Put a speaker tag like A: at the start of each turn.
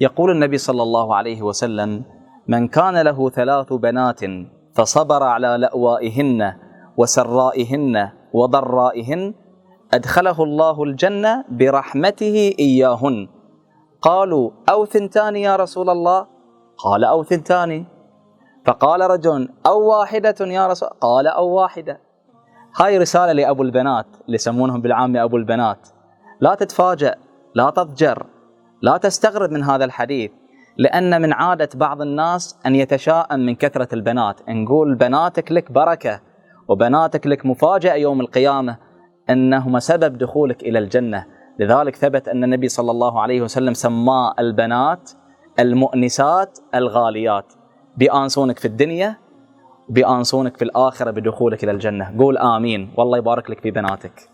A: يقول النبي صلى الله عليه وسلم: من كان له 3 بنات فصبر على لأوائهن وسرائهن وضرائهن أدخله الله الجنة برحمته إياهن. قالوا: أو 2 يا رسول الله؟ قال: أو 2. فقال رجل: أو 1 يا رسول؟ قال: أو 1. هاي رسالة لأبو البنات اللي يسمونهم بالعامة أبو البنات. لا تتفاجأ، لا تضجر، لا تستغرب من هذا الحديث، لأن من عادة بعض الناس أن يتشاءم من كثرة البنات. نقول بناتك لك بركة، وبناتك لك مفاجأة يوم القيامة، أنهما سبب دخولك إلى الجنة. لذلك ثبت أن النبي صلى الله عليه وسلم سماه البنات المؤنسات الغاليات، بيأنسونك في الدنيا وبيأنسونك في الآخرة بدخولك إلى الجنة. قول آمين، والله يبارك لك في بناتك.